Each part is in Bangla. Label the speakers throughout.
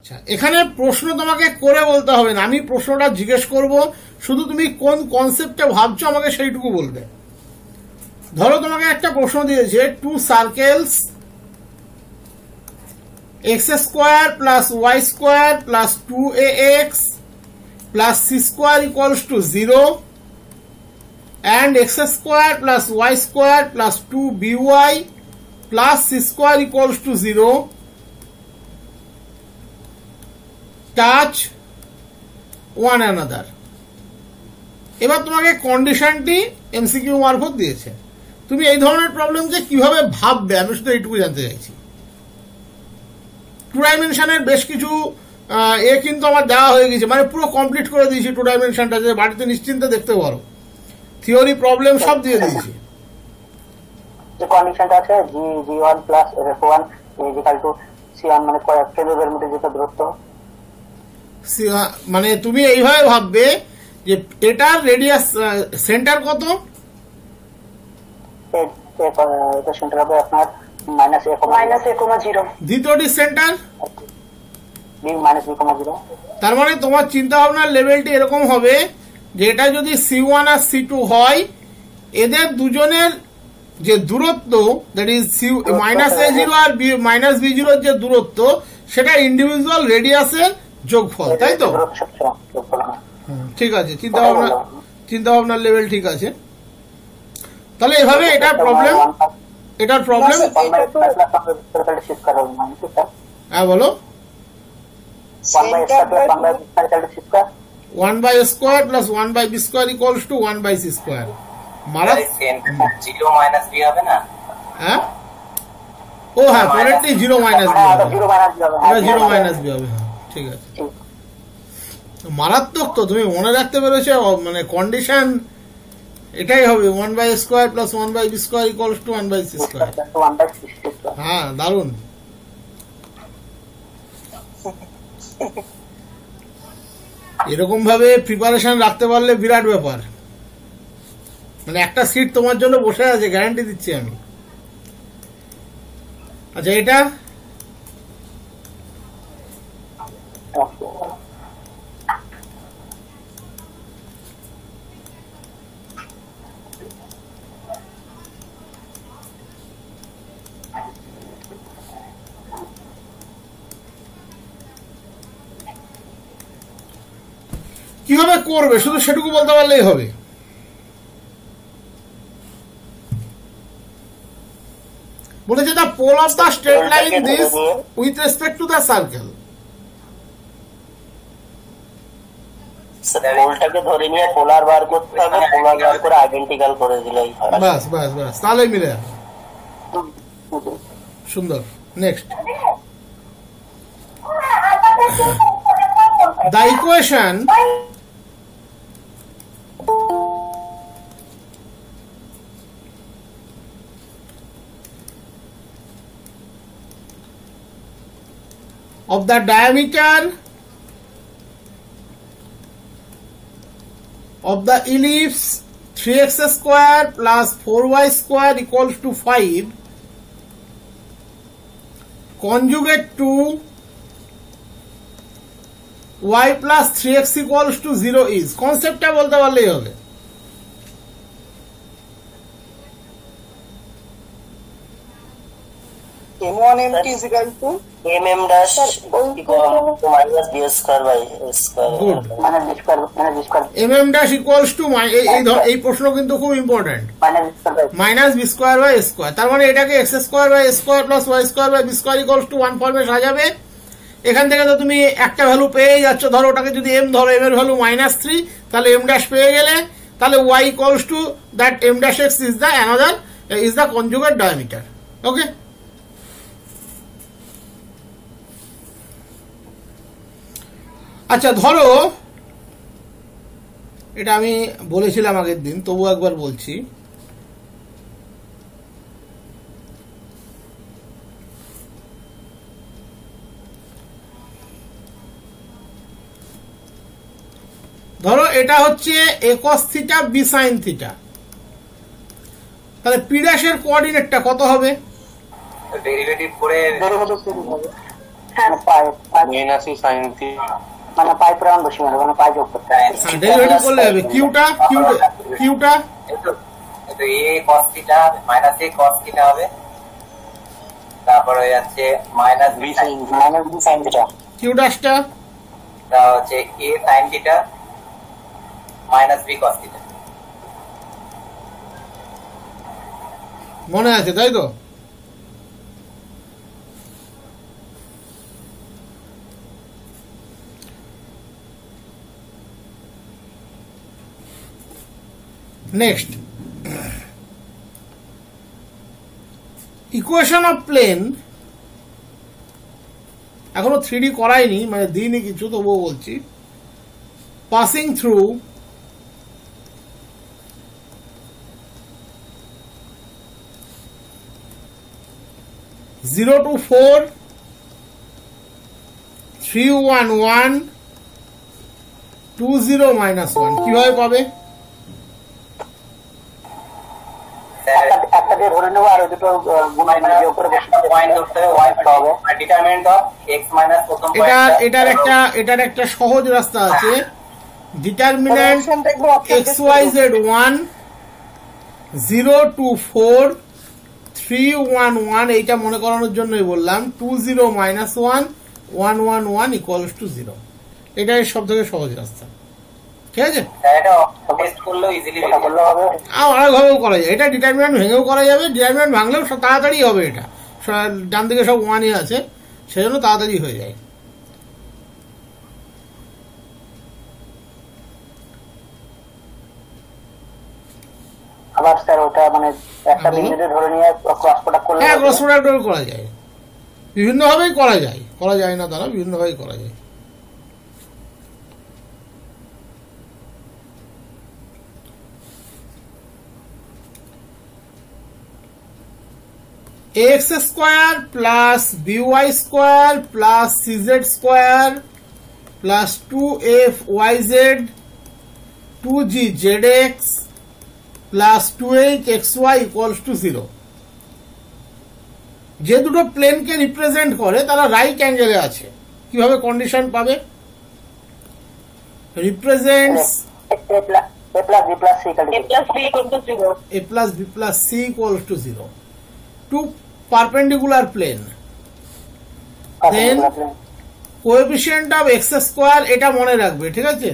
Speaker 1: আচ্ছা, এখানে প্রশ্ন তোমাকে করে বলতে হবে না, আমি প্রশ্নটা জিজ্ঞেস করব, শুধু তুমি কোন কনসেপ্টে ভাবছো আমাকে সেইটুকু বলবে। ধরো তোমাকে একটা প্রশ্ন দিয়েছে, two circles x square plus y square plus 2ax plus c square equals to 0 and x square plus y square plus 2by plus c square equals to 0 touch one another। এবার তোমাকে কন্ডিশনটি এমসিকিউ মারফত দিয়েছে, তুমি এই ধরনের প্রবলেমকে কিভাবে ভাববে আমি শুধু এইটুকু জানতে চাইছি। টু ডাইমেনশনের বেশ কিছু কিন্তু আমার দেওয়া হয়ে গেছে, মানে পুরো কমপ্লিট করে দিয়েছি টু ডাইমেনশনটা, যে বাড়িতে নিশ্চিন্তে দেখতে পারো, থিওরি প্রবলেম সব দিয়ে দিয়েছি।
Speaker 2: যে কন্ডিশনটা আছে g1 plus f1 equal to c1, মানে কেন্দ্রের মধ্যে যেটা দূরত্ব,
Speaker 1: মানে তুমি এইভাবে ভাববে যে এটার রেডিয়াস সেন্টার কত,
Speaker 2: এটা সেন্টার হবে আপনার -a,0,
Speaker 1: দ্বিতীয়টি সেন্টার
Speaker 2: -b,0।
Speaker 1: তার মানে তোমার চিন্তা ভাবনার লেভেলটি এরকম হবে যে এটা যদি C1 আর C2 হয়, এদের দুজনের যে দূরত্ব, that is -a0 R -b0 যে দূরত্ব, সেটা ইন্ডিভিজুয়াল রেডিয়াসের যোগফল, তাই তো? ঠিক আছে, চিন্তা ভাবনার লেভেল ঠিক আছে। তাহলে এভাবে এটার প্রবলেম হ্যাঁ বলো, 1 square plus 1 b square equals to 1 c square. হ্যাঁ, ও হ্যাঁ, পরেরটি 0 মাইনাস বি হবে, 0 মাইনাস বি হবে। হ্যাঁ ঠিক আছে, মারাত্মক তো, তুমি মনে রাখতে পেরেছো, মানে কন্ডিশন এটাই হবে, 1 square plus 1 b square equals to 1 c square. হ্যাঁ দারুণ। এরকম ভাবে প্রিপারেশন রাখতে পারলে বিরাট ব্যাপার, মানে একটা সিট তোমার জন্য বসে আছে, গ্যারান্টি দিচ্ছি আমি। আচ্ছা, এটা কিভাবে করবে শুধু সেটুকু বলতে পারলেই হবে। বলেছে the pole of the straight line this with respect to the circle.
Speaker 2: পোলটাকে ধরে নিয়ে পোলার বার করতে হবে, পোলার বার করে আইডেন্টিক্যাল করে দিলেই হয়।
Speaker 1: বাস বাস বাস, তাহলে মিলে যাবে। সুন্দর। Next, the equation of the diameter of the ellipse 3x square plus 4y square equals to 5 conjugate to y plus 3x equals to 0 is, কনসেপ্টটা বলতে পারলেই হবে।
Speaker 3: m1 mt is equal to
Speaker 2: mm dash equal to minus b square by a square,
Speaker 1: Good. mm dash equals to এই প্রশ্ন কিন্তু খুব important, minus b square by square. তার মানে এটাকে x square by square plus y square by b square equals to 1 ফর্মে সাজাবে। এখান থেকে তো তুমি একটা ভ্যালু পেয়ে যাচ্ছ, ধরো ওটাকে যদি এম ধরো, এম এর ভ্যালু -3, তাহলে এম ড্যাশ পেয়ে গেলে, তাহলে y equals to that m dash x is the another is the conjugate diameter. Okay, আচ্ছা ধরো, এটা আমি বলেছিলাম আগের দিন, তবু একবার বলছি। ধরো এটা হচ্ছে a cos theta b sin theta, তাহলে p' এর কোঅর্ডিনেটটা কত হবে?
Speaker 4: ডেরিভেটিভ করে
Speaker 3: মাইনাস সাইন থিটা
Speaker 2: মানে পাই প্রাণ বসে মানে পাই যোগ করতে
Speaker 1: ডেরিভেটিভ করলে হবে কিউটা
Speaker 4: তো a cos theta minus a cos theta হবে, তারপরে যাচ্ছে minus b
Speaker 2: sine theta
Speaker 1: q ড্যাশটা
Speaker 4: তা হচ্ছে a sin theta minus b cos theta.
Speaker 1: মনে আছে তাই তো? নেক্সট, ইকুয়েশন অফ প্লেন এখনো 3D করাইনি, মানে দিইনি কিছু, তবুও বলছি। পাসিং থ্রু জিরো টু 4 3 1 1 2 0 -1 কিভাবে পাবে?
Speaker 2: একটা দিয়ে ধরে নেবো আর ওই দুটো যোগ করে
Speaker 4: পয়েন্ট করতে হবে ডিটারমিনেন্ট অফ x মাইনাস প্রথম পয়েন্ট।
Speaker 1: এটার একটা সহজ রাস্তা আছে। ডিটারমিনেন্ট xyz 1 0 to 4 3 1 1 এইটা মনে করানোর জন্যই বললাম। 2 0 -1 1 1 1 ইকুয়ালস টু 0। এটাই সব থেকে সহজ রাস্তা, ঠিক আছে? আরেকভাবেও করা যায় এটা, ডিটারমিনেন্ট ভেঙেও করা যাবে। ডিটারমিনেন্ট ভাঙলেও তাড়াতাড়ি হবে, এটা ডান দিকে সব ওয়ানই আছে, সেজন্য তাড়াতাড়ি হয়ে যায়।
Speaker 2: আবার স্যার ওটা মানে একটা বিন্দুতে ধরে নিয়ে ক্রস প্রোডাক্ট করলে,
Speaker 1: হ্যাঁ ক্রস প্রোডাক্ট করা যায়, বিভিন্নভাবেই করা যায়, করা যায় না তারা, বিভিন্নভাবেই করা যায়। x square plus by square plus cz square plus 2fyz 2g zx plus 2hxy equals to 0। যে দুটো প্লেনকে রিপ্রেজেন্ট করে তারা রাইট অ্যাঙ্গেলে আছে। কিভাবে কন্ডিশন পাবে? Represents
Speaker 2: a plus b plus c
Speaker 1: equals to 0 to perpendicular plane, then coefficient of x square, এটা মনে রাখবে, ঠিক আছে?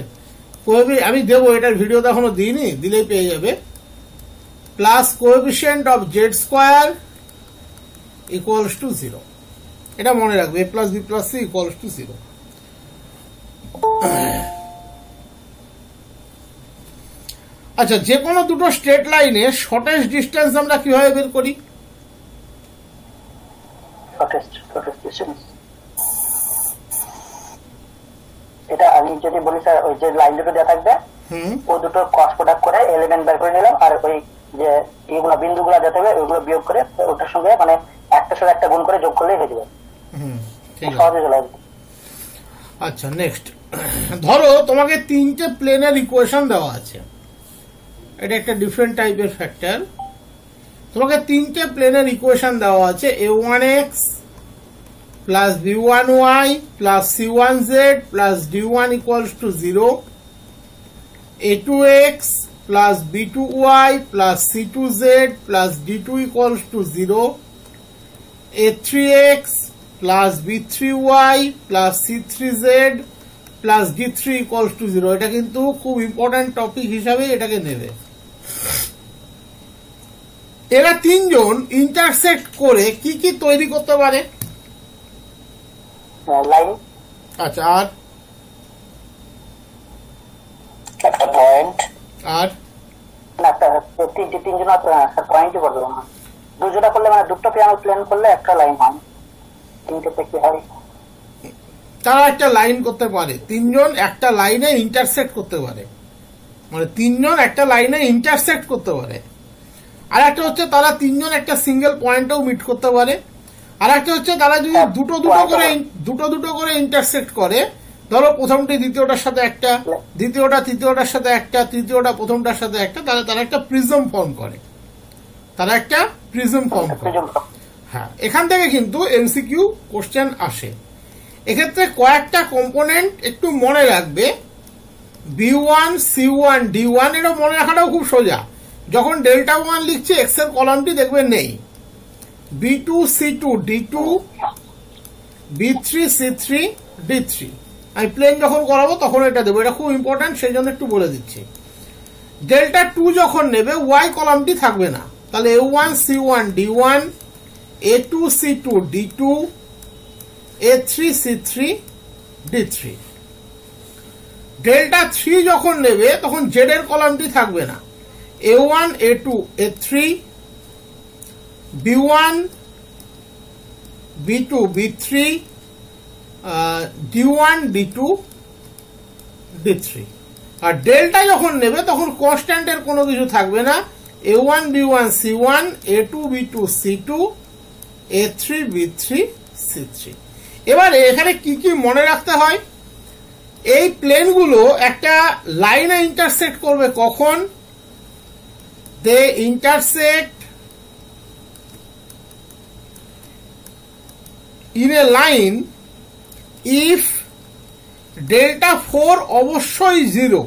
Speaker 1: আমি দেবো, এটার ভিডিওতে এখনো দিইনি, দিলেই পেয়ে যাবে। Plus coefficient of Z square equals to 0, এটা মনে রাখবে। a plus b plus c equals to 0। আচ্ছা, যে কোনো দুটো স্ট্রেট লাইনে শর্টেস্ট ডিস্টেন্স আমরা কিভাবে বের করি?
Speaker 2: এটা আমি যদি বলি স্যার, ওই যে লাইন দুটো দেওয়া থাকবে ও দুটো ক্রস প্রোডাক্ট করে এলিমেন্ট বের করে নিলাম, আর ওই যে এইগুলো বিন্দুগুলো দেওয়া থাকবে ওইগুলো বিয়োগ করে ওটার সঙ্গে মানে একটার সাথে একটা গুণ করে যোগ করলেই হয়ে যাবে, সহজে চলে আসবে।
Speaker 1: আচ্ছা, নেক্সট, ধরো তোমাকে 3টে প্লেনের ইকুয়েশন দেওয়া আছে। এটা একটা ডিফারেন্ট টাইপের ফ্যাক্টর। তোমাকে 3টে প্লেনের ইকুয়েশন দেওয়া আছে। a1x plus b1y plus c1z plus d1 equals to 0, a2x plus b2y plus c2z plus d2 equals to 0, a3x plus b3y plus c3z plus d3 equals to 0। এটা কিন্তু খুব ইম্পর্টেন্ট টপিক হিসাবে এটাকে নেবে। এরা তিনজন ইন্টারসেক্ট করে কি কি তৈরি করতে পারে?
Speaker 2: লাইন।
Speaker 1: আচ্ছা, আর
Speaker 2: একটা পয়েন্ট,
Speaker 1: আর
Speaker 2: না তিনজন পয়েন্টই করবে না, দুজোটা করলে মানে দুটো প্লেন করলে একটা লাইন হয়, তিনটে কি হয়?
Speaker 1: তারা একটা লাইন করতে পারে, তিনজন একটা লাইনে ইন্টারসেক্ট করতে পারে, মানে তিনজন একটা লাইনে ইন্টারসেক্ট করতে পারে। আর একটা হচ্ছে তারা তিনজন একটা সিঙ্গেল পয়েন্টেও মিট করতে পারে। আর একটা হচ্ছে তারা যদি দুটো দুটো করে ইন্টারসেক্ট করে, ধরো প্রথমটি দ্বিতীয়টার সাথে একটা, দ্বিতীয়টা তৃতীয়টার সাথে একটা, তৃতীয়টা প্রথমটার সাথে একটা, তারা একটা প্রিজম ফর্ম করে, হ্যাঁ, এখান থেকে কিন্তু এমসিকিউ কোশ্চেন আসে। এক্ষেত্রে কয়েকটা কম্পোনেন্ট একটু মনে রাখবে, B1 C1 D1, এটা মনে রাখাটাও খুব সোজা। যখন ডেল্টা 1 লিখছে এক্স এর কলামটি দেখবে নেই, B2 C2 D2, B3 C3 D3। আমি প্লেন যখন করাবো তখন এটা দেবো, এটা খুব ইম্পর্টেন্ট, সেই জন্য একটু বলে দিচ্ছি। ডেল্টা 2 যখন নেবে ওয়াই কলামটি থাকবে না, তাহলে A1 C1 D1, A2 C2 D2, A3 C3 D3। Delta 3 যখন নেবে তখন জেড এর কলামটি থাকবে না, A1 A2 A3, B1 B2 B3, D1 D2 D3। আর ডেল্টা যখন নেবে তখন কনস্ট্যান্টের কোনো কিছু থাকবে না, A1 B1 C1, A2 B2 C2, A3 B3 C3। এবারে এখানে কি কি মনে রাখতে হয়, এই প্লেনগুলো একটা লাইনে ইন্টারসেক্ট করবে কখন, they intersect in a line if delta 4 অবশ্যই 0,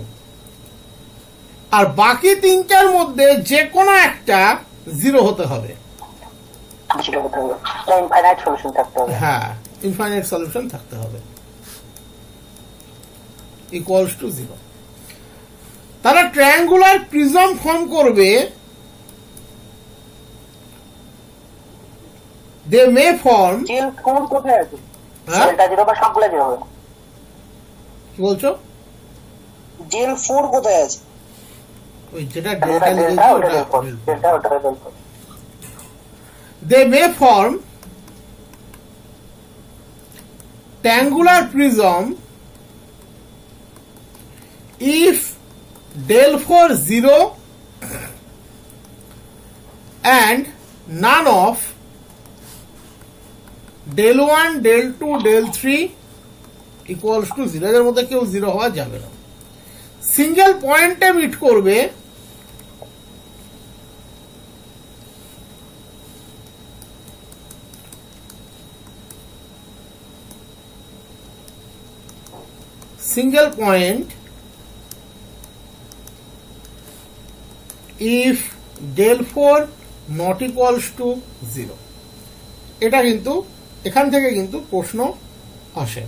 Speaker 1: আর বাকি তিনটার মধ্যে যে কোনো একটা 0 হতে হবে।
Speaker 2: ইনফাইনাইট সলিউশন থাকতে হবে।
Speaker 1: হ্যাঁ, ইনফাইনাইট সলিউশন থাকতে হবে, ইকুয়ালস টু 0। তারা ট্রায়াঙ্গুলার প্রিজম ফর্ম করবে, দে মে ফর্ম।
Speaker 2: জেল কোড কোথায় আছে? ডেল্টা 0 বা সবগুলো 0 হবে।
Speaker 1: কি বলছো?
Speaker 3: জেল 4 কোথায় আছে?
Speaker 1: ওই যেটা ডেল্টা লিখেছি ওটা
Speaker 2: delta.
Speaker 1: They may form triangular prism if del 4 0 and none of del 1 del 2 del 3 equals to 0। এর মধ্যে কেউ 0 হওয়া যাবে না। সিঙ্গেল পয়েন্টে মিট করবে, single point if del 4 not equals to 0। এটা কিন্তু এখান থেকে কিন্তু প্রশ্ন আসে।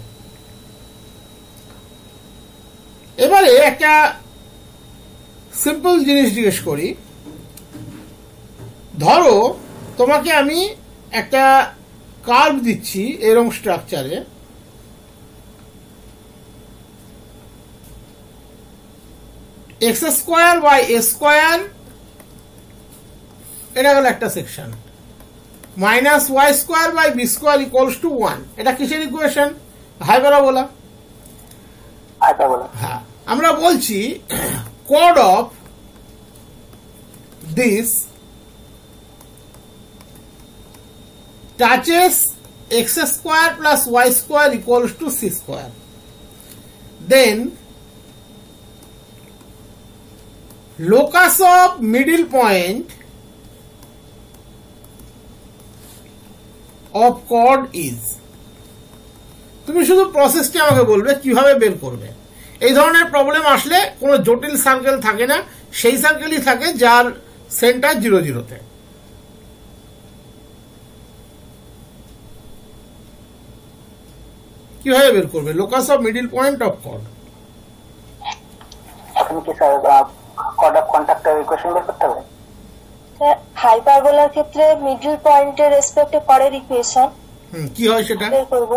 Speaker 1: এবারে একটা সিম্পল জিনিস জিজ্ঞেস করি, ধরো তোমাকে আমি একটা কার্ভ দিচ্ছি এরকম স্ট্রাকচারে, x square by a square, এটা গেল একটা section, minus y square by b square equals to 1। এটা কিসের ইকুয়েশন? হাইপারবোলা। হ্যাঁ, আমরা বলছি কোড of this touches x square plus y square equals to c square, then locus of middle point of chord is। তুমি শুধু প্রসেসটি আমাকে বলবে কিভাবে বের করবে। এই ধরনের প্রবলেম আসলে কোনো জটিল সার্কেল থাকে না, সেই সার্কেলই থাকে যার সেন্টার 0 0-তে। কিভাবে বের করবে locus of middle point of chord?
Speaker 2: আপনি কি স্যার কর্ড অফ কন্টাক্টের ইকুয়েশন বের করতে হবে?
Speaker 5: হাইপারবোলার ক্ষেত্রে মিডল পয়েন্টের রেসপেক্টে কর্ডের ইকুয়েশন
Speaker 1: কি হয় সেটা
Speaker 5: বের করব।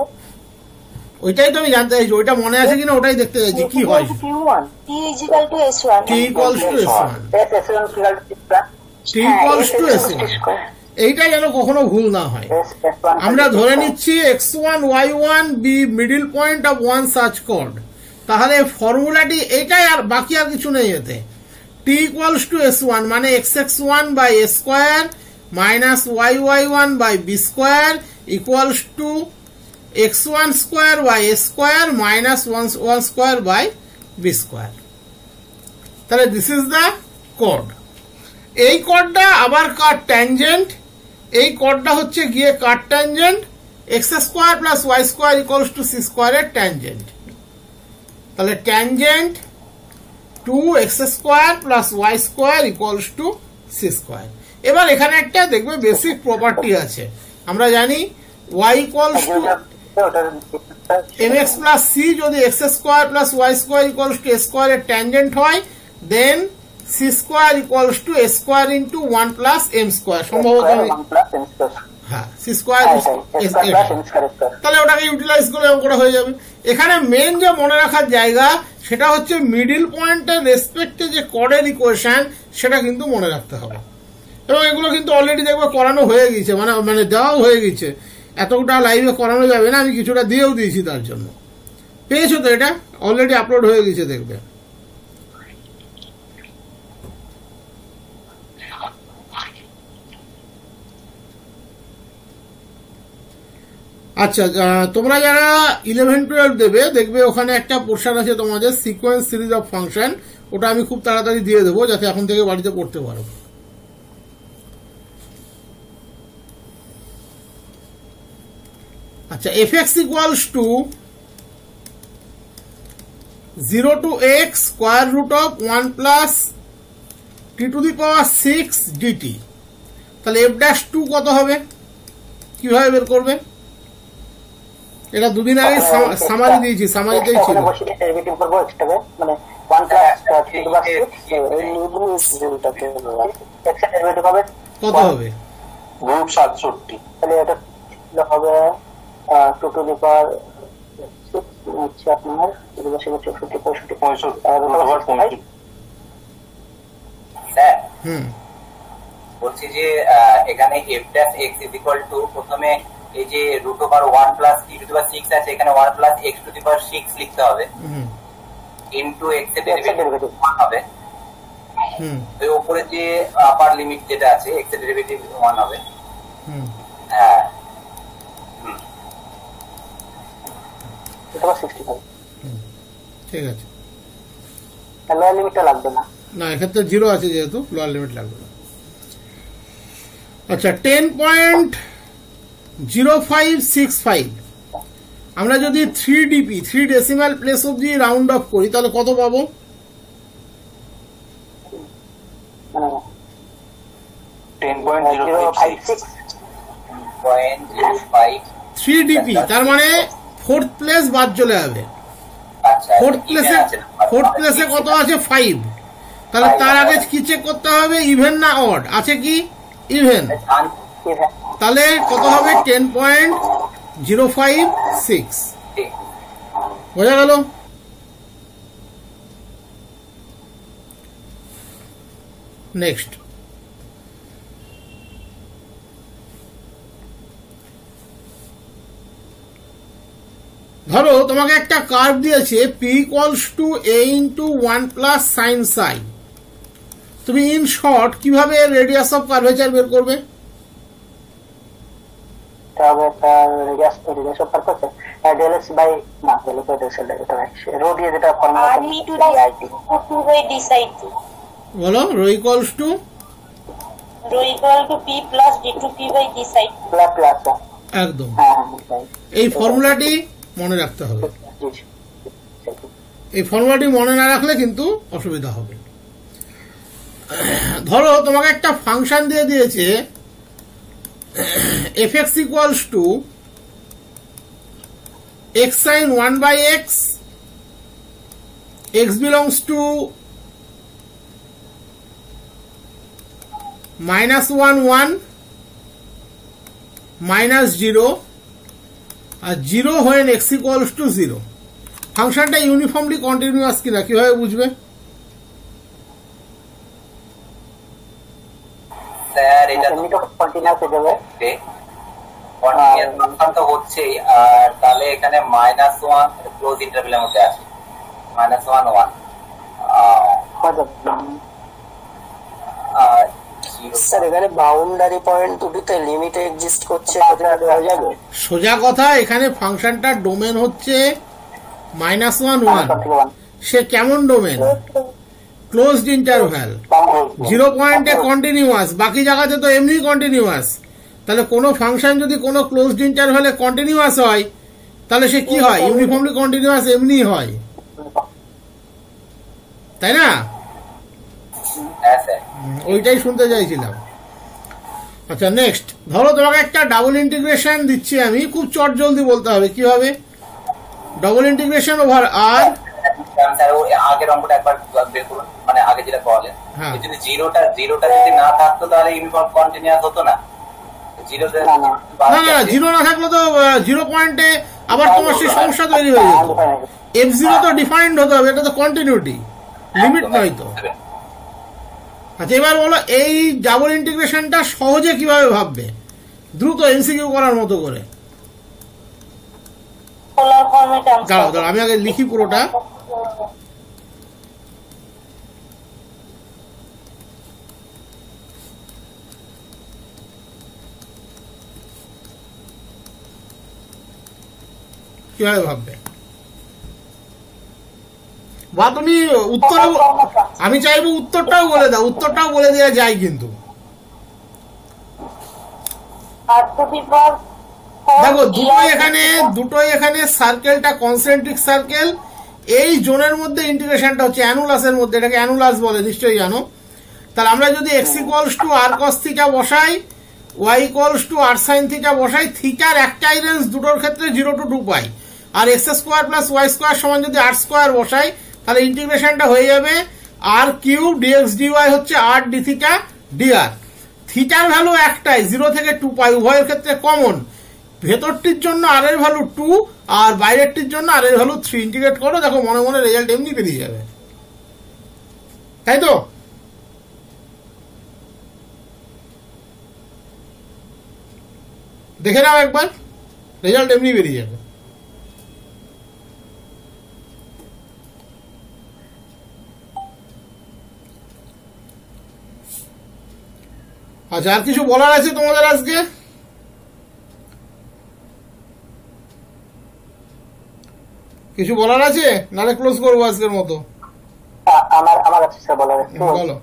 Speaker 1: ওইটাই তো আমি জানতে চাইছি, ওইটা মনে আছে কিনা ওটাই দেখতে চাইছি কি হয়।
Speaker 5: T equal to S1,
Speaker 1: T equals to S1, T equals to S1। এইটা যেন কখনো ভুল না হয়। আমরা ধরে নিচ্ছি x1 y1 be middle point of one such chord, তাহলে ফর্মুলাটি এইটাই, আর বাকি আর কিছু নেই এতে। t equals to S1 মানে xx1 by a square minus yy1 by b square equals to x1 square by a square minus 1 square by b square। তাহলে দিস ইজ দ্য কর্ড। এই কর্ডটা আবার কাট ট্যানজেন্ট, এই কর্ডটা হচ্ছে গিয়ে cut tangent, x square plus y square equals to c স্কোয়ারের ট্যানজেন্ট। তাহলে tangent to x square plus y square equals to c square. এবার এখানে একটা দেখবে বেসিক প্রপার্টি আছে, আমরা জানি y equals to mx plus c যদি x square plus y square equals to a স্কোয়ারের ট্যানজেন্ট হয়, then C square equals to a square into 1 plus m square. সম্ভবত হ্যাঁ সি স্কোয়ার, তাহলে ওটাকে ইউটিলাইজ করলে অঙ্কটা হয়ে যাবে। এখানে মেন যে মনে রাখার জায়গা সেটা হচ্ছে মিডিল পয়েন্টের রেসপেক্টে যে কর্ডের ইকুয়েশন সেটা কিন্তু মনে রাখতে হবে। এবং এগুলো কিন্তু অলরেডি দেখবে করানো হয়ে গেছে, মানে দেওয়াও হয়ে গেছে, এতটা লাইভে করানো যাবে না, আমি কিছুটা দিয়েও দিয়েছি তার জন্য। পেয়েছো তো, এটা অলরেডি আপলোড হয়ে গেছে দেখবে। আচ্ছা, তোমরা যারা 11-12 দেবে দেখবে ওখানে একটা পোর্শন আছে তোমাদের সিকোয়েন্স সিরিজ অফ ফাংশন, ওটা আমি খুব তাড়াতাড়ি দিয়ে দেবো যাতে এখন থেকে বাড়িতে পড়তে পারো। আচ্ছা, fx equals to 0 to x square root of 1 plus t to the power 6 dt। তাহলে f'2 কত হবে, কিভাবে বের করবে? এটা দুদিন আগে সামারি দিয়েছি, সামারিতেই ছিল। কত হবে?
Speaker 3: রুট 67।
Speaker 2: তাহলে এটা হবে 2 টু দি পাওয়ার 6 হচ্ছে আপনার 65
Speaker 4: স্যার বলছি যে এখানে f dash x is equal to প্রথমে এই যে root over 1 plus t to the power 6 আছে, এখানে 1 plus x to the power 6 লিখতে হবে, ইনটু x এর ডেরিভেটিভ 1 হবে। ওই উপরে যে আপার লিমিট যেটা আছে x এর ডেরিভেটিভ 1 হবে। হ্যাঁ,
Speaker 1: ঠিক আছে,
Speaker 2: লোয়ার লিমিটটা লাগবে না,
Speaker 1: না এক্ষেত্রে 0 আছে যেহেতু লোয়ার লিমিট লাগবে না। আচ্ছা, 10.0565 আমরা যদি 3dp 3 ডেসিমাল প্লেস অবধি রাউন্ড অফ করি তাহলে কত পাবো? 3dp তার মানে ফোর্থ প্লেস বাদ চলে যাবে। ফোর্থ প্লেসে কত আছে? 5। তাহলে তার আগে কি চেক করতে হবে, ইভেন না অড আছে কি? ইভেন। তাহলে কত হবে? 10.056। বোঝা গেল? নেক্সট, ধরো তোমাকে একটা কার্ভ দিয়েছে p equals to a into 1 plus sine psi. তুমি ইন শর্ট কিভাবে রেডিয়াস অফ কার্ভেচার বের করবে? বলো, rho equals to
Speaker 5: p plus d2p by d side
Speaker 1: একদম। এই ফর্মুলাটি মনে রাখতে হবে, এই ফর্মুলাটি মনে না রাখলে কিন্তু অসুবিধা হবে। ধরো তোমাকে একটা ফাংশন দিয়ে দিয়েছে fx equals two x sin 1 by x, x belongs to -1 1 -0 আর 0 when x equals to 0। ফাংশনটা ইউনিফর্মলি কন্টিনিউয়াস কিনা কিভাবে বুঝবে?
Speaker 4: স্যার এটা তো কন্টিনিউয়াস হয়ে যাবে, কন্টিনিউয়াস ফাংশন তো হচ্ছেই, আর তাহলে এখানে -1 ক্লোজ ইন্টারভ্যালের মধ্যে আছে, -1 1
Speaker 3: স্যার এখানে বাউন্ডারি পয়েন্ট দুটোতে লিমিট এক্সিস্ট করছে, সেটা দেওয়া যাবে?
Speaker 1: সোজা কথা, এখানে ফাংশনটার ডোমেন হচ্ছে -1 1। সে কেমন ডোমেন? Closed interval. 0 পয়েন্টে কন্টিনিউয়াস, বাকি জায়গাতে তো এমনি কন্টিনিউয়াস। তাহলে কোনো ফাংশন যদি কোনো ক্লোজড ইন্টারভ্যালে কন্টিনিউয়াস হয় তাহলে সে কি হয়? ইউনিফর্মলি কন্টিনিউয়াস এমনি হয়, তাই না? ওইটাই শুনতে চাইছিলাম। আচ্ছা নেক্সট, ধরো তোমাকে একটা ডাবল ইন্টিগ্রেশন দিচ্ছি আমি, খুব চট জলদি বলতে হবে কিভাবে। ডাবল ইন্টিগ্রেশন ওভার আর,
Speaker 4: আগের অঙ্কটা একবার বের করুন, মানে আগে যেটা বলেন, যদি জিরোটা যদি না থাকতো তাহলে ইউনিফর্ম কন্টিনিউয়াস হতো না।
Speaker 1: না জিরো না থাকলে তো 0 পয়েন্টে আবার তোমার সেই সমস্যা তৈরি হয়ে যেত। f0 তো ডিফাইন্ড হতে হবে, এটা তো কন্টিনিউটি, লিমিট নয় তো। আচ্ছা এবার বলো এই ডাবল ইন্টিগ্রেশনটা সহজে কিভাবে ভাববে, দ্রুত এমসিকিউ করার মতো করে। দাঁড়াও আমি আগে লিখি পুরোটা। কিভাবে ভাববে বা তুমি উত্তর, আমি চাইবো উত্তরটাও বলে দাও, উত্তরটাও বলে দেওয়া যায় কিন্তু। দেখো দুটোই এখানে সার্কেলটা কনসেন্ট্রিক সার্কেল, এই জোনের মধ্যে ইন্টিগ্রেশনটা হচ্ছে অ্যানুলাসের মধ্যে, এটাকে অ্যানুলাস বলে নিশ্চয়ই জানো। তাহলে আমরা যদি x equals to r cos theta বসাই, y equals to r sine theta বসাই, থিটার একটাই রেঞ্জ দুটোর ক্ষেত্রে 0 to 2 পাই, আর x square plus y square সমান যদি আর স্কোয়ার বসাই তাহলে ইন্টিগ্রেশনটা হয়ে যাবে আর কিউব ডিএক্স ডিওয়াই হচ্ছে আর ডি থিটা ডিআর। থিটার ভ্যালু একটাই, 0 থেকে 2 পাই, উভয়ের ক্ষেত্রে কমন। ভেতরটির জন্য আর এর ভ্যালু 2 আর বাইরেরটির জন্য আর এর ভ্যালু 3। ইন্টিগ্রেট করো, দেখো মনে মনে রেজাল্ট এমনি বেরিয়ে যাবে, তাই তো? দেখে নাও একবার, রেজাল্ট এমনি বেরিয়ে যাবে। আচ্ছা আর কিছু বলার আছে তোমাদের আজকে? কিছু বলার আছে নালে ক্লোজ করবো আজকের মতো?
Speaker 2: আমার আছে স্যার বলার। বলো।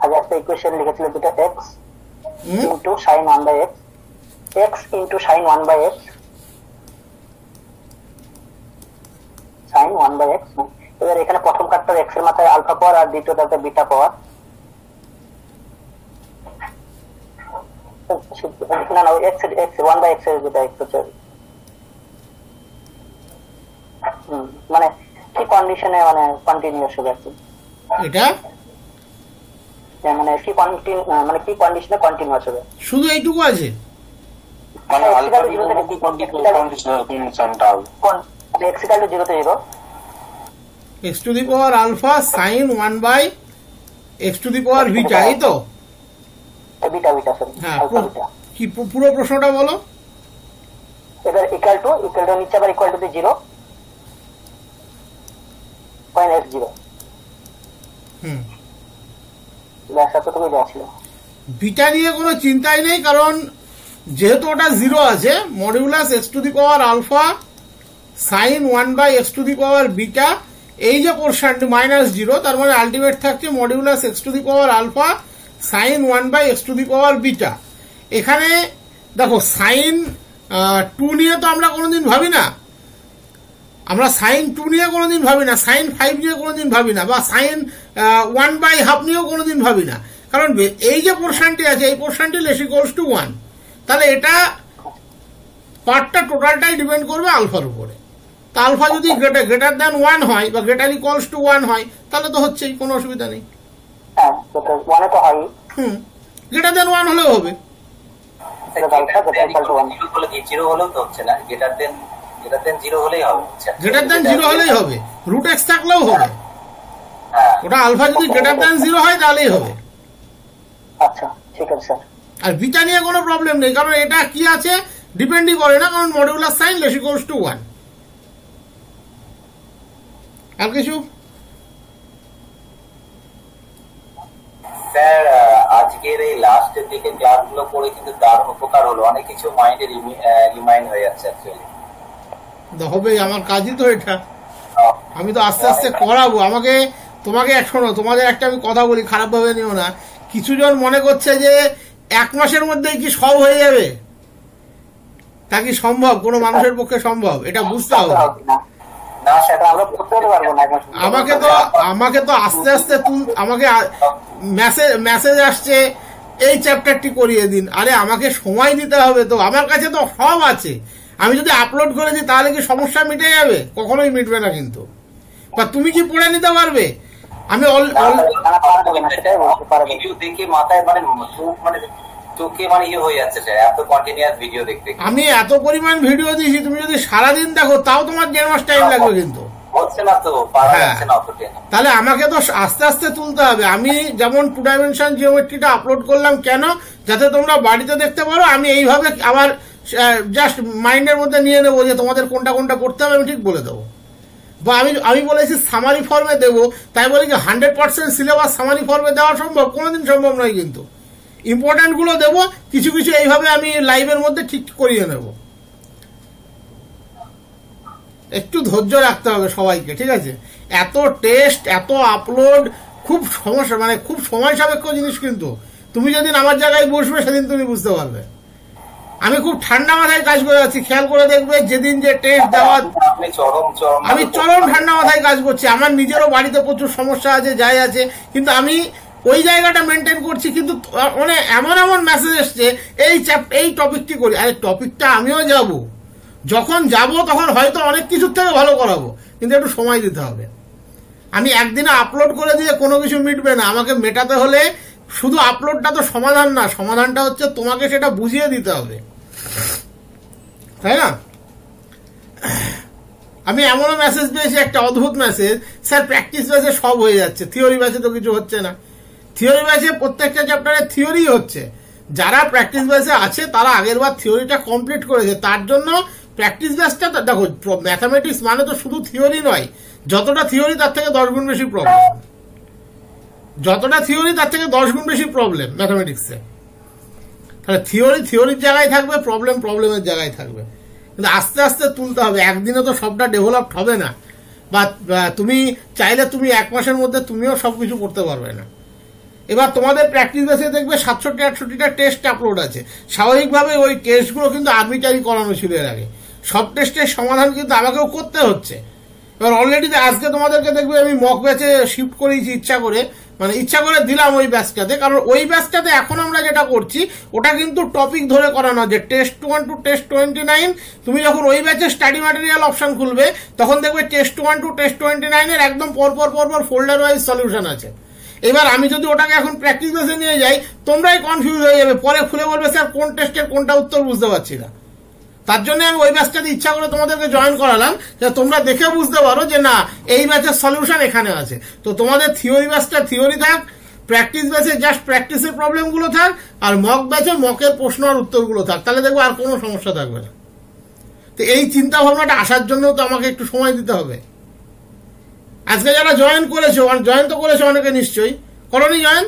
Speaker 2: আগে একটা ইকুয়েশন লিখেছিল দুটো x into sin 1/x, x into sin 1/x, sin 1/x। এবার এখানে প্রথম কাটটার x এর মাথায় আলফা পাওয়ার আর দ্বিতীয়টাতে বিটা পাওয়ার। না না x 1/x এর যেটা x হচ্ছে, মানে কি কন্ডিশনে মানে কন্টিনিউয়াস হবে
Speaker 1: এটা,
Speaker 2: মানে কি মানে কি কন্ডিশনে কন্টিনিউয়াস হবে,
Speaker 1: শুধু এইটুকু আছে।
Speaker 3: মানে আলফা কি কন্ডিশনটা
Speaker 2: কোন x ইকুয়াল টু 0 তে 0,
Speaker 1: x to the power alpha sin 1/x to the power beta, এই তো?
Speaker 2: Beta sir.
Speaker 1: হ্যাঁ, কি পুরো প্রশ্নটা বলো।
Speaker 2: এবার ইকুয়াল টু নিচে আবার equal to 0 point x0।
Speaker 1: Beta নিয়ে কোনো চিন্তাই নেই, কারণ যেহেতু ওটা 0 আছে, modulus x to the power alpha sin 1/x to the power beta, এই যে পোর্শনটি -0, তার মানে আলটিমেট থাকছে modulus x to the power alpha sin 1/x to the power beta. এখানে দেখো sin 2 নিয়ে তো আমরা কোনোদিন ভাবি না, আমরা sin 2 নিয়ে কোনোদিন ভাবি না, sin 5 নিয়ে কোনোদিন ভাবি না, বা sin 1/2 নিয়েও কোনোদিন ভাবি না, কারণ এই যে পোর্শনটি আছে এই পোর্শনটি লেস ইকুয়ালস টু 1। তাহলে এটা পার্টটা টোটালটাই ডিপেন্ড করবে আলফার উপরে। তা আলফা যদি গ্রেটার দ্যান 1 হয় বা গ্রেটার ইকুয়ালস টু 1 হয় তাহলে তো হচ্ছেই, কোনো অসুবিধা নেই। গ্রেটার দ্যান 1 হলেও হবে, গ্রেটার দ্যান 0 হলেই হবে, রুট এক্স থাকলেও হবে। ওটা আলফা যদি গ্রেটার দ্যান 0 হয় তাহলেই হবে।
Speaker 2: আচ্ছা ঠিক আছে স্যার।
Speaker 1: আর বিটা নিয়ে কোনো প্রবলেম নেই, কারণ এটা কি আছে ডিপেন্ডই করে না, কারণ modulus sine less equals to 1। আর কিছু
Speaker 4: স্যার? আজকের এই লাস্টের দিকে ক্লাসগুলো পড়ে কিন্তু দারুণ উপকার হলো, অনেক কিছু মাইন্ডে রিমাইন্ড হয়ে যাচ্ছে অ্যাকচুয়ালি।
Speaker 1: হবে, আমার কাজই তো এটা, আমি তো আস্তে আস্তে করাবো। তোমাকে শোনো, তোমাদের একটা আমি কথা বলি, খারাপ ভাবে নিও না। কিছু জন মনে করছে যে 1 মাসের মধ্যেই কি সব হয়ে যাবে, তা কি সম্ভব? কোনো মানুষের পক্ষে সম্ভব? এটা বুঝতে হবে।
Speaker 2: না সেটা আমরা করতে পারবো না।
Speaker 1: আমাকে তো আস্তে আস্তে আমাকে মেসেজ আসছে এই চ্যাপ্টারটি করিয়ে দিন। আরে আমাকে সময় দিতে হবে তো, আমার কাছে তো সব আছে। আমি যদি আপলোড করে দিই তাহলে কি সমস্যা মিটে যাবে? কখনোই মিটবে না। কিন্তু বা তুমি কি পড়ে নিতে পারবে? আমি আমি এত পরিমাণ ভিডিও দিয়েছি, তুমি যদি সারাদিন দেখো তাও তোমার 1.5 মাস টাইম লাগবে। কিন্তু তাহলে আমাকে তো আস্তে আস্তে তুলতে হবে। আমি যেমন 2 ডাইমেনশন জিওমেট্রিটা আপলোড করলাম কেন? যাতে তোমরা বাড়িতে দেখতে পারো। আমি এইভাবে আবার জাস্ট মাইন্ডের মধ্যে নিয়ে নেবো যে তোমাদের কোনটা কোনটা করতে হবে, আমি ঠিক বলে দেবো। বা আমি বলেছি সামারি ফর্মে দেবো, তাই বলে কি 100% সিলেবাস সামারি ফর্মে দেওয়া সম্ভব? কোনোদিন সম্ভব নয়। কিন্তু ইম্পর্টেন্ট গুলো দেবো, কিছু কিছু এইভাবে আমি লাইভের মধ্যে ঠিক করিয়ে নেব। একটু ধৈর্য রাখতে হবে সবাইকে, ঠিক আছে? এত টেস্ট, এত আপলোড খুব সমস্যা, মানে খুব সময় সাপেক্ষ জিনিস। কিন্তু তুমি যেদিন আমার জায়গায় বসবে সেদিন তুমি বুঝতে পারবে। আমি খুব ঠান্ডা মাথায় কাজ করে যাচ্ছি, খেয়াল করে দেখবে। যেদিন যে টেস্ট দেওয়া, আমি চরম ঠান্ডা মাথায় কাজ করছি। আমার নিজেরও বাড়িতে প্রচুর সমস্যা আছে, যাই আছে, কিন্তু আমি ওই জায়গাটা মেনটেন করছি। কিন্তু মানে এমন এমন মেসেজ এসছে এই টপিকটি করি। আরে টপিকটা আমিও যাব, যখন যাব তখন হয়তো অনেক কিছুর থেকে ভালো করাবো, কিন্তু একটু সময় দিতে হবে। আমি একদিনে আপলোড করে দিয়ে কোনো কিছু মিটবে না। আমাকে মেটাতে হলে শুধু আপলোডটা তো সমাধান না, সমাধানটা হচ্ছে তোমাকে সেটা বুঝিয়ে দিতে হবে, তাই না? আমি এমনও মেসেজ পেয়েছি, একটা অদ্ভুত মেসেজ, স্যার প্র্যাকটিস ব্যাচে সব হয়ে যাচ্ছে, থিওরি ব্যাচে তো কিছু হচ্ছে না। থিওরি ব্যাচে প্রত্যেকটা চ্যাপ্টারে থিওরি হচ্ছে। যারা প্র্যাকটিস ব্যাচে আছে তারা আগের বার থিওরিটা কমপ্লিট করেছে। তার জন্য প্র্যাকটিস ব্যাচটা, দেখো ম্যাথামেটিক্স মানে তো শুধু থিওরি নয়। যতটা থিওরি তার থেকে 10 গুণ বেশি প্রবলেম। যতটা থিওরি তার থেকে 10 গুণ বেশি প্রবলেম ম্যাথামেটিক্সে। তাহলে থিওরির জায়গায় থাকবে, প্রবলেমের জায়গায় থাকবে। কিন্তু আস্তে আস্তে তুলতে হবে। একদিনে তো সবটা ডেভেলপড হবে না। বা তুমি চাইলে তুমি 1 মাসের মধ্যে তুমিও সবকিছু করতে পারবে না। এবার তোমাদের প্র্যাকটিস বেসে দেখবে 67-68টা টেস্ট আপলোড আছে। স্বাভাবিকভাবে ওই টেস্টগুলো কিন্তু আর্বিটারি করানো ছিল এর আগে। সব টেস্টের সমাধান কিন্তু আমাকেও করতে হচ্ছে। এবার অলরেডি আজকে তোমাদেরকে দেখবে আমি মক ব্যাচে শিফট করেছি ইচ্ছা করে দিলাম ওই ব্যাচটাতে। কারণ ওই ব্যাচটাতে এখন আমরা যেটা করছি ওটা কিন্তু টপিক ধরে করানো, যে টেস্ট 1 টু টেস্ট 29। তুমি যখন ওই ব্যাচে স্টাডি ম্যাটেরিয়াল অপশন খুলবে তখন দেখবে টেস্ট 1 টু টেস্ট 29 এর একদম পরপর ফোল্ডার ওয়াইজ সলিউশন আছে। এবার আমি যদি ওটাকে এখন প্র্যাকটিস বেসে নিয়ে যাই, তোমরাই কনফিউজ হয়ে যাবে। পরে খুলে বলবে স্যার কোন টেস্টের কোনটা উত্তর বুঝতে পারছি না। তার জন্য আমি ওই ব্যাচটাতে ইচ্ছা করে তোমাদেরকে জয়েন করালাম, যে তোমরা দেখে বুঝতে পারো যে না এই ব্যাচের সলিউশন এখানে আছে। তো তোমাদের থিওরি ব্যাচটা থিওরি থাক, প্র্যাকটিস ব্যাচে জাস্ট প্র্যাকটিসের প্রবলেমগুলো থাক, আর মক ব্যাচে মকের প্রশ্ন আর উত্তরগুলো থাক। তাহলে দেখবো আর কোনো সমস্যা থাকবে না। তো এই চিন্তা ভাবনাটা আসার জন্য তো আমাকে একটু সময় দিতে হবে। আজকে যারা জয়েন তো করেছো অনেকে, নিশ্চয়ই করনি জয়েন?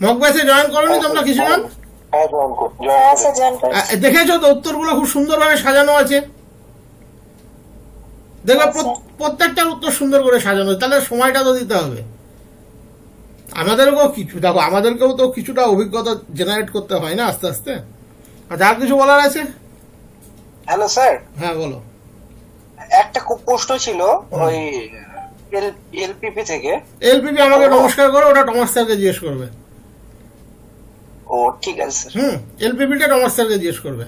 Speaker 1: মক ব্যাচে জয়েন করনি তোমরা কিছুজন? দেখেছো তো উত্তরগুলো খুব সুন্দরভাবে সাজানো আছে। দেখবে প্রত্যেকটার উত্তর সুন্দর করে সাজানো। তাহলে সময়টা তো দিতে হবে। আমাদেরকেও তো কিছুটা অভিজ্ঞতা জেনারেট করতে হয় না আস্তে আস্তে। আচ্ছা, আর কিছু বলার আছে?
Speaker 3: Hello sir.
Speaker 1: হ্যাঁ বলো।
Speaker 3: একটা খুব প্রশ্ন ছিল ওই এলপিপি থেকে।
Speaker 1: এলপিপি আমাকে নমস্কার করো, ওটা টমাস স্যারকে জিজ্ঞেস করবে।
Speaker 3: ও ঠিক আছে স্যার।
Speaker 1: এলপিপিটা টমাস স্যারকে জিজ্ঞেস করবে।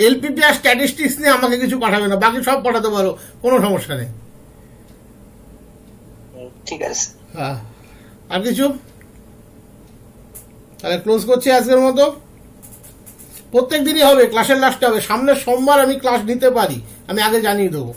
Speaker 1: এলপিপি আর স্ট্যাটিস্টিক্স নিয়ে আমাকে কিছু পাঠাবে না, বাকি সব পাঠাতে পারো, কোনো সমস্যা নেই।
Speaker 3: ঠিক আছে।
Speaker 1: হ্যাঁ, আর কিছু? তাহলে ক্লোজ করছি আজকের মতো। প্রত্যেক দিনই হবে, ক্লাসের লাস্টে হবে। সামনের সোমবার আমি ক্লাস নিতে পারি, আমি আগে জানিয়ে দেবো।